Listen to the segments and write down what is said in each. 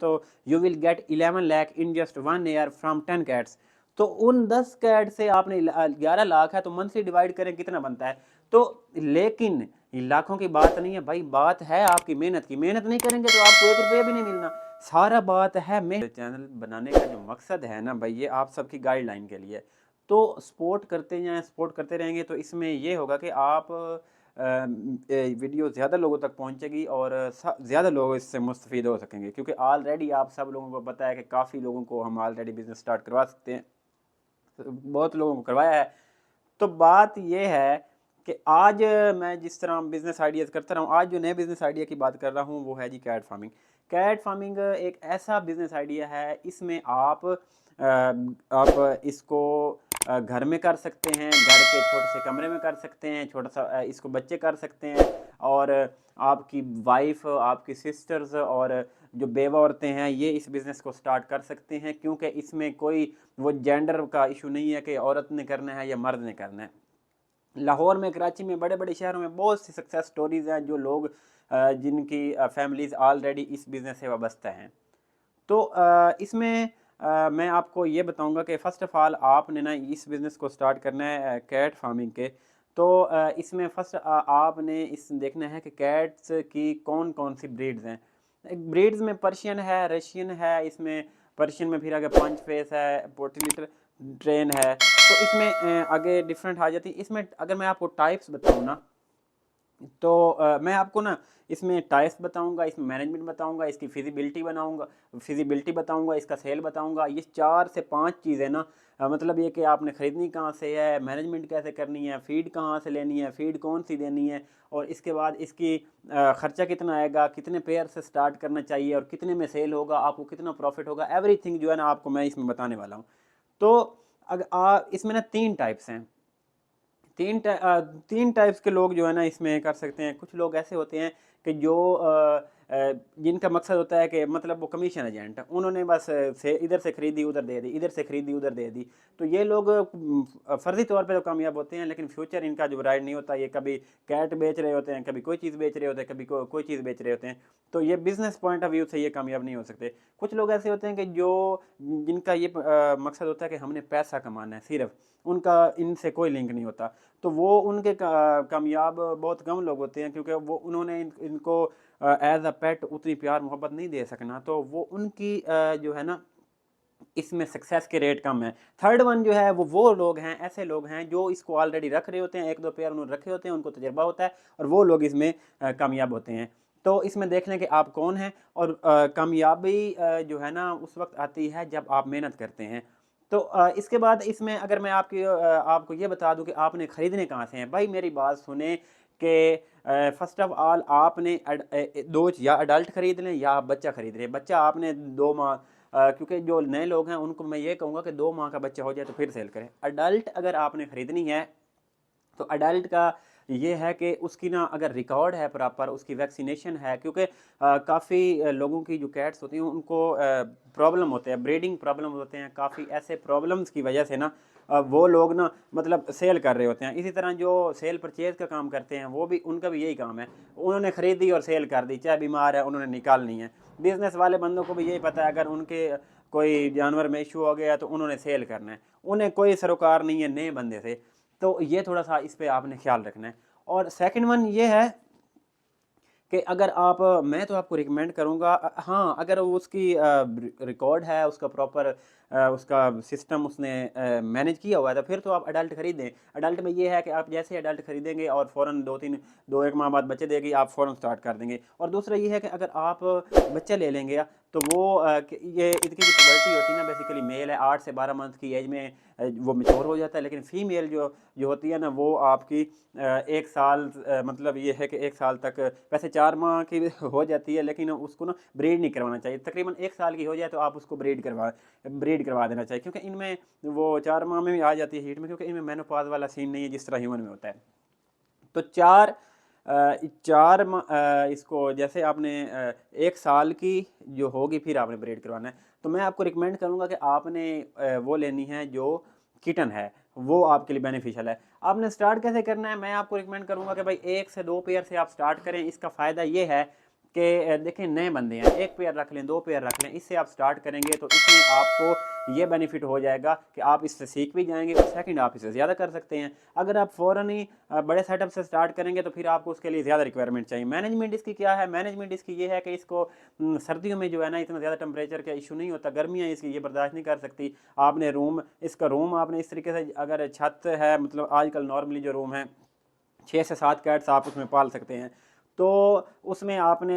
तो you will gate 11 lakh in just 1 year from 10 cats. तो उन 10 कैट से आपने 11 लाख है, तो मंथली डिवाइड करें कितना बनता है। तो लेकिन लाखों की बात नहीं है भाई, बात है आपकी मेहनत की। मेहनत नहीं करेंगे तो आपको 1 रुपया भी नहीं मिलना। सारा बात है मेहनत। चैनल बनाने का जो मकसद है ना भाई, ये आप सबकी गाइडलाइन के लिए। तो सपोर्ट करते जाएं, सपोर्ट करते रहेंगे तो इसमें ये होगा कि आप वीडियो ज़्यादा लोगों तक पहुंचेगी और ज़्यादा लोग इससे मुस्तफ़ीद हो सकेंगे, क्योंकि ऑलरेडी आप सब लोगों को पता है कि काफ़ी लोगों को हम ऑलरेडी बिज़नेस स्टार्ट करवा सकते हैं, बहुत लोगों को करवाया है। तो बात ये है कि आज मैं जिस तरह बिज़नेस आइडियाज़ करता रहा हूँ, आज जो नए बिज़नेस आइडिया की बात कर रहा हूँ वो है जी कैट फार्मिंग। कैट फार्मिंग एक ऐसा बिज़नेस आइडिया है, इसमें आप इसको घर में कर सकते हैं, घर के छोटे से कमरे में कर सकते हैं, छोटा सा इसको बच्चे कर सकते हैं, और आपकी वाइफ, आपकी सिस्टर्स और जो बेवा औरतें हैं ये इस बिज़नेस को स्टार्ट कर सकते हैं, क्योंकि इसमें कोई वो जेंडर का इशू नहीं है कि औरत ने करना है या मर्द ने करना है। लाहौर में, कराची में, बड़े बड़े शहरों में बहुत सी सक्सेस स्टोरीज़ हैं, जो लोग जिनकी फैमिलीज़ ऑलरेडी इस बिज़नेस से वाबस्ता हैं। तो इसमें मैं आपको ये बताऊंगा कि फ़र्स्ट ऑफ़ ऑल आपने ना इस बिज़नेस को स्टार्ट करना है कैट फार्मिंग के। तो इसमें फ़र्स्ट आपने इस देखना है कि कैट्स की कौन कौन सी ब्रीड्स हैं। ब्रीड्स में पर्शियन है, रशियन है, इसमें पर्शियन में फिर आगे पंच फेस है, पोर्टिलिटर ट्रेन है। तो इसमें आगे डिफरेंट आ जाती है। इसमें अगर मैं आपको टाइप्स बताऊँ ना, तो मैं आपको ना इसमें टाइप्स बताऊंगा, इसमें मैनेजमेंट बताऊंगा, इसकी फिजिबिलिटी बताऊंगा, इसका सेल बताऊंगा। ये 4 से 5 चीज़ें ना, मतलब ये कि आपने ख़रीदनी कहाँ से है, मैनेजमेंट कैसे करनी है, फीड कहाँ से लेनी है, फीड कौन सी देनी है, और इसके बाद इसकी ख़र्चा कितना आएगा, कितने पेयर से स्टार्ट करना चाहिए और कितने में सेल होगा, आपको कितना प्रॉफिट होगा, एवरीथिंग जो है ना आपको मैं इसमें बताने वाला हूँ। तो अगर इसमें ना 3 टाइप्स हैं। तीन टाइप्स के लोग जो है ना इसमें कर सकते हैं। कुछ लोग ऐसे होते हैं कि जो जिनका मकसद होता है कि मतलब वो कमीशन एजेंट है, उन्होंने बस से इधर से खरीदी उधर दे दी, इधर से खरीदी उधर दे दी। तो ये लोग फर्जी तौर पे तो कामयाब होते हैं, लेकिन फ्यूचर इनका जो ब्राइट नहीं होता। ये कभी कैट बेच रहे होते हैं, कभी कोई चीज़ बेच रहे होते हैं, कभी कोई चीज़ बेच रहे होते हैं। तो ये बिजनेस पॉइंट ऑफ व्यू से ये कामयाब नहीं हो सकते। कुछ लोग ऐसे होते हैं कि जो जिनका ये मकसद होता है कि हमने पैसा कमाना है सिर्फ, उनका इनसे कोई लिंक नहीं होता। तो वो उनके कामयाब बहुत कम लोग होते हैं, क्योंकि वो उन्होंने इनको एज अ पेट उतनी प्यार मोहब्बत नहीं दे सकना। तो वो उनकी जो है ना इसमें सक्सेस के रेट कम है। थर्ड वन जो है वो लोग हैं, ऐसे लोग हैं जो इसको ऑलरेडी रख रहे होते हैं, 1-2 पेयर उन्होंने रखे होते हैं, उनको तजर्बा होता है, और वो लोग इसमें कामयाब होते हैं। तो इसमें देख लें कि आप कौन हैं। और कामयाबी जो है ना उस वक्त आती है जब आप मेहनत करते हैं। तो इसके बाद इसमें अगर मैं आपको ये बता दूं कि आपने ख़रीदने कहाँ से हैं। भाई मेरी बात सुने कि फर्स्ट ऑफ ऑल आपने दो, या अडल्ट ख़रीद लें या आप बच्चा ख़रीद लें। बच्चा आपने 2 माह, क्योंकि जो नए लोग हैं उनको मैं ये कहूँगा कि 2 माह का बच्चा हो जाए तो फिर सेल करें। अडल्ट अगर आपने ख़रीदनी है तो अडल्ट का ये है कि उसकी ना अगर रिकॉर्ड है प्रॉपर, उसकी वैक्सीनेशन है, क्योंकि काफ़ी लोगों की जो कैट्स होती हैं उनको प्रॉब्लम होते हैं, ब्रीडिंग प्रॉब्लम होते हैं। काफ़ी ऐसे प्रॉब्लम्स की वजह से ना वो लोग ना मतलब सेल कर रहे होते हैं। इसी तरह जो सेल परचेज का काम करते हैं वो भी, उनका भी यही काम है। उन्होंने ख़रीदी और सेल कर दी, चाहे बीमार है उन्होंने निकालनी है। बिज़नेस वाले बंदों को भी यही पता है, अगर उनके कोई जानवर में इशू हो गया तो उन्होंने सेल करना है, उन्हें कोई सरोकार नहीं है नए बंदे से। तो ये थोड़ा सा इस पे आपने ख्याल रखना है। और सेकंड वन ये है कि अगर आप, मैं तो आपको रिकमेंड करूँगा, हाँ अगर उसकी रिकॉर्ड है, उसका प्रॉपर उसका सिस्टम उसने मैनेज किया हुआ है, तो फिर तो आप अडल्ट खरीदें। अडल्ट में ये है कि आप जैसे अडल्ट खरीदेंगे और फ़ौरन 2-1 माह बाद बच्चे देगी, आप फ़ौरन स्टार्ट कर देंगे। और दूसरा ये है कि अगर आप बच्चा ले लेंगे तो वो ये इसकी जो क्वालिटी होती है ना, बेसिकली मेल है 8 से 12 मंथ की एज में वो मैच्योर हो जाता है, लेकिन फीमेल जो जो होती है ना वो आपकी 1 साल, मतलब ये है कि 1 साल तक, वैसे 4 माह की हो जाती है, लेकिन उसको ना ब्रीड नहीं करवाना चाहिए। तकरीबन 1 साल की हो जाए तो आप उसको ब्रीड करवा देना चाहिए, क्योंकि इनमें वो 4 माह में भी आ जाती है हीट में, क्योंकि इनमें मेनोपॉज वाला सीन नहीं है जिस तरह ह्यूमन में होता है। तो 4 इसको जैसे आपने 1 साल की जो होगी फिर आपने ब्रीड करवाना है। तो मैं आपको रिकमेंड करूँगा कि आपने वो लेनी है जो किटन है, वो आपके लिए बेनिफिशियल है। आपने स्टार्ट कैसे करना है, मैं आपको रिकमेंड करूँगा कि भाई 1 से 2 पेयर से आप स्टार्ट करें। इसका फ़ायदा ये है कि देखें नए बंदे हैं, एक पेयर रख लें, 2 पेयर रख लें, इससे आप स्टार्ट करेंगे तो इसमें आपको ये बेनिफिट हो जाएगा कि आप इससे सीख भी जाएंगे और सेकंड आप इससे ज़्यादा कर सकते हैं। अगर आप फ़ौरन ही बड़े सेटअप से स्टार्ट करेंगे तो फिर आपको उसके लिए ज़्यादा रिक्वायरमेंट चाहिए। मैनेजमेंट इसकी क्या है? मैनेजमेंट इसकी ये है कि इसको सर्दियों में जो है ना इतना ज़्यादा टेम्परेचर का इशू नहीं होता, गर्मियाँ इसकी ये बर्दाश्त नहीं कर सकती। आपने इसका रूम आपने इस तरीके से, अगर छत है, मतलब आजकल नॉर्मली जो रूम है 6 से 7 कैट्स आप उसमें पाल सकते हैं। तो उसमें आपने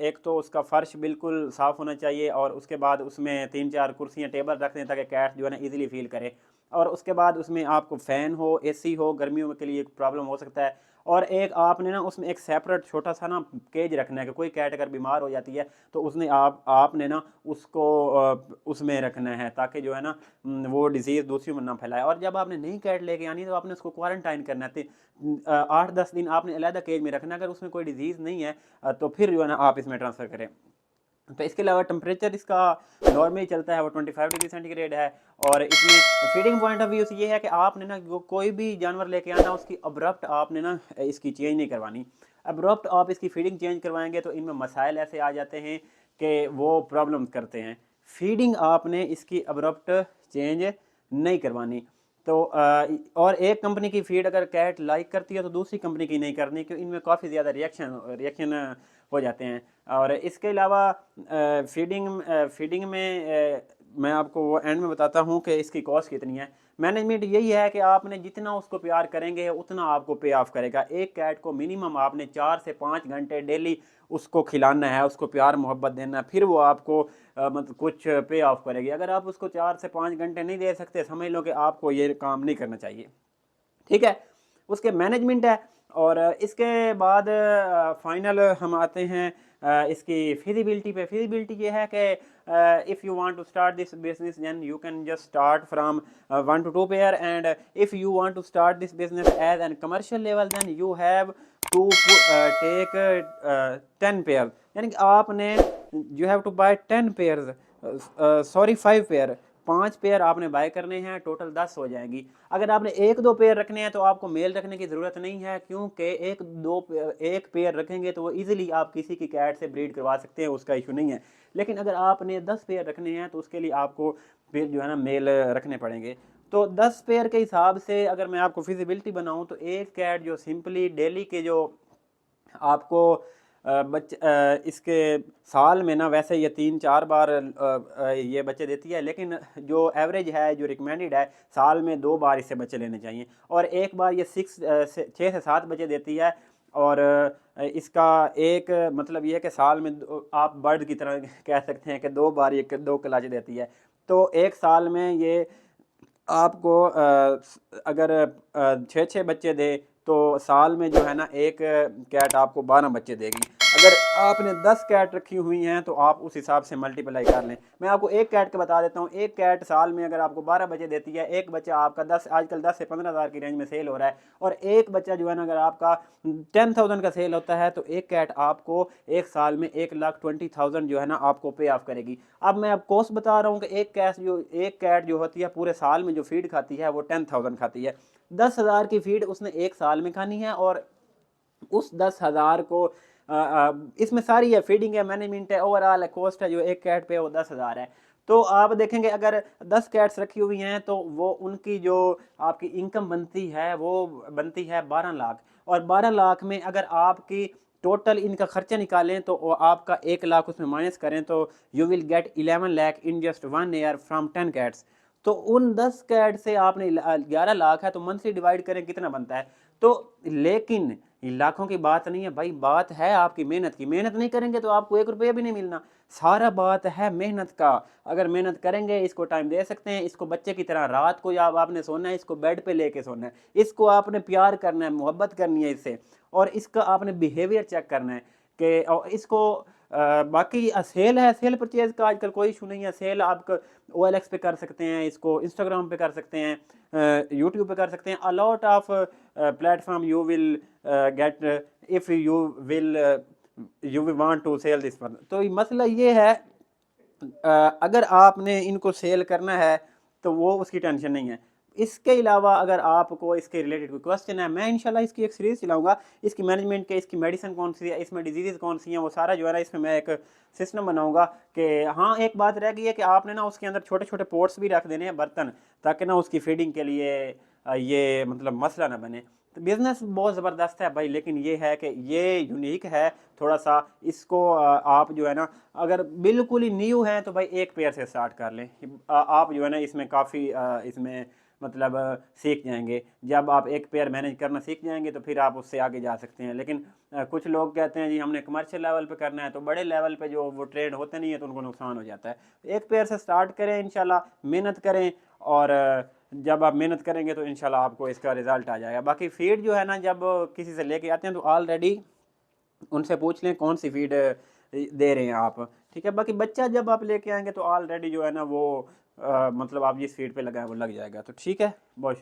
एक तो उसका फ़र्श बिल्कुल साफ़ होना चाहिए और उसके बाद उसमें 3-4 कुर्सियाँ टेबल रख दें ताकि कैट जो है ना ईज़िली फ़ील करे। और उसके बाद उसमें आपको फ़ैन हो, एसी हो, गर्मियों के लिए प्रॉब्लम हो सकता है। और एक आपने ना उसमें एक सेपरेट छोटा सा ना केज रखना है कि कोई कैट अगर बीमार हो जाती है तो उसने आपने ना उसको उसमें रखना है ताकि जो है ना वो डिज़ीज़ दूसरी में ना फैलाए। और जब आपने नई कैट लेके आनी है तो आपने उसको क्वारंटाइन करना है, 8-10 दिन आपने अलहदा केज में रखना है। अगर उसमें कोई डिजीज़ नहीं है तो फिर जो है ना आप इसमें ट्रांसफ़र करें। तो इसके अलावा टेम्परेचर इसका नॉर्मली चलता है वो 25 डिग्री सेंटीग्रेड है। और इसमें फीडिंग पॉइंट ऑफ व्यू से ये है कि आपने ना कोई भी जानवर लेके आना उसकी अब्रप्ट आपने ना इसकी चेंज नहीं करवानी। अब्रप्ट आप इसकी फीडिंग चेंज करवाएंगे तो इनमें मसाइल ऐसे आ जाते हैं कि वो प्रॉब्लम करते हैं। फीडिंग आपने इसकी अब्रप्ट चेंज नहीं करवानी। तो और एक कंपनी की फीड अगर कैट लाइक करती है तो दूसरी कंपनी की नहीं करनी, क्योंकि इनमें काफ़ी ज़्यादा रिएक्शन हो जाते हैं। और इसके अलावा फीडिंग में मैं आपको वो एंड में बताता हूँ कि इसकी कॉस्ट कितनी है। मैनेजमेंट यही है कि आपने जितना उसको प्यार करेंगे उतना आपको पे ऑफ करेगा। एक कैट को मिनिमम आपने 4 से 5 घंटे डेली उसको खिलाना है, उसको प्यार मोहब्बत देना है, फिर वो आपको मतलब कुछ पे ऑफ करेगी। अगर आप उसको 4 से 5 घंटे नहीं दे सकते, समझ लो कि आपको ये काम नहीं करना चाहिए। ठीक है, उसके मैनेजमेंट है। और इसके बाद फाइनल हम आते हैं इसकी फिजिबिलिटी पे। फिजिबिलिटी ये है कि if you want to start this business then you can just start from 1 to 2 pair, and if you want to start this business as an commercial level then you have to take 10 pair, यानी कि आपने you have to buy 10 pair, sorry 5 pair, 5 pair आपने buy करने हैं, total 10 हो जाएंगी। अगर आपने 1-2 पेयर रखने हैं तो आपको मेल रखने की ज़रूरत नहीं है, क्योंकि एक पेयर रखेंगे तो वो इजीली आप किसी की कैट से ब्रीड करवा सकते हैं, उसका इशू नहीं है। लेकिन अगर आपने 10 पेयर रखने हैं तो उसके लिए आपको फिर जो है ना मेल रखने पड़ेंगे। तो 10 पेयर के हिसाब से अगर मैं आपको फिजिबिलिटी बनाऊँ तो एक कैट जो सिंपली डेली के जो आपको इसके साल में ना वैसे ये 3-4 बार ये बच्चे देती है, लेकिन जो एवरेज है, जो रिकमेंडेड है, साल में 2 बार इससे बच्चे लेने चाहिए। और एक बार ये 6 से 7 बच्चे देती है। और इसका एक मतलब ये है कि साल में आप बर्ड की तरह कह सकते हैं कि 2 बार ये 2 क्लच देती है। तो एक साल में ये आपको अगर 6-6 बच्चे दे तो साल में जो है ना एक कैट आपको 12 बच्चे देगी। अगर आपने 10 कैट रखी हुई हैं तो आप उस हिसाब से मल्टीप्लाई कर लें। मैं आपको एक कैट का बता देता हूँ। एक कैट साल में अगर आपको 12 बच्चे देती है, एक बच्चा आपका आजकल 10 से 15 हज़ार की रेंज में सेल हो रहा है। और एक बच्चा जो है ना अगर आपका 10,000 का सेल होता है तो एक कैट आपको एक साल में 1,20,000 जो है ना आपको पे ऑफ करेगी। अब मैं अब कॉस्ट बता रहा हूँ कि एक कैट जो होती है पूरे साल में जो फीड खाती है वो 10,000 खाती है। 10,000 की फीड उसने एक साल में खानी है। और उस 10,000 को इसमें सारी है, फीडिंग है, मैनेजमेंट है, ओवरऑल कॉस्ट है जो एक कैट पे वो 10,000 है। तो आप देखेंगे अगर 10 कैट्स रखी हुई हैं तो वो उनकी जो आपकी इनकम बनती है वो बनती है 12 लाख। और 12 लाख में अगर आपकी टोटल इनका खर्चा निकालें तो वो आपका 1 लाख उसमें माइनस करें तो you will gate 11 lakh in just 1 year from 10 cats. तो उन 10 कैट से आपने 11 लाख है तो मंथली डिवाइड करें कितना बनता है। तो लेकिन लाखों की बात नहीं है भाई, बात है आपकी मेहनत की। मेहनत नहीं करेंगे तो आपको 1 रुपया भी नहीं मिलना। सारा बात है मेहनत का। अगर मेहनत करेंगे, इसको टाइम दे सकते हैं, इसको बच्चे की तरह रात को या आपने सोना है, इसको बेड पे लेके सोना है, इसको आपने प्यार करना है, मोहब्बत करनी है इससे, और इसका आपने बिहेवियर चेक करना है कि और इसको बाकी सेल है, सेल परचेज का आजकल कोई इशू नहीं है। सेल आप OLX पे कर सकते हैं, इसको इंस्टाग्राम पे कर सकते हैं, यूट्यूब पे कर सकते हैं। A lot of platform you will get if you will want to sell this one. तो मसला ये है अगर आपने इनको सेल करना है तो वो उसकी टेंशन नहीं है। इसके अलावा अगर आपको इसके रिलेटेड कोई क्वेश्चन है, मैं इंशाल्लाह इसकी एक सीरीज़ चलाऊँगा, इसकी मैनेजमेंट के, इसकी मेडिसिन कौन सी है, इसमें डिजीज़ कौन सी हैं, वो सारा जो है ना इसमें मैं एक सिस्टम बनाऊँगा कि हाँ, एक बात रह गई है कि आपने ना उसके अंदर छोटे-छोटे पोट्स भी रख देने हैं, बर्तन, ताकि ना उसकी फीडिंग के लिए ये मतलब मसला ना बने। तो बिज़नेस बहुत ज़बरदस्त है भाई, लेकिन ये है कि ये यूनिक है थोड़ा-सा, इसको आप जो है ना अगर बिल्कुल ही न्यू हैं तो भाई एक पेयर से स्टार्ट कर लें। आप जो है ना इसमें काफ़ी इसमें मतलब सीख जाएंगे। जब आप एक पेयर मैनेज करना सीख जाएंगे तो फिर आप उससे आगे जा सकते हैं। लेकिन कुछ लोग कहते हैं जी हमने कमर्शियल लेवल पे करना है, तो बड़े लेवल पे जो वो ट्रेड होते नहीं है तो उनको नुकसान हो जाता है। एक पेयर से स्टार्ट करें, इंशाल्लाह मेहनत करें, और जब आप मेहनत करेंगे तो इंशाल्लाह आपको इसका रिज़ल्ट आ जाएगा। बाकी फीड जो है ना, जब किसी से लेके आते हैं तो ऑलरेडी उनसे पूछ लें कौन सी फीड दे रहे हैं आप, ठीक है। बाकी बच्चा जब आप लेके आएंगे तो ऑलरेडी जो है ना वो मतलब आप जिस फीड पे लगाएं वो लग जाएगा। तो ठीक है, बहुत शुक्रिया।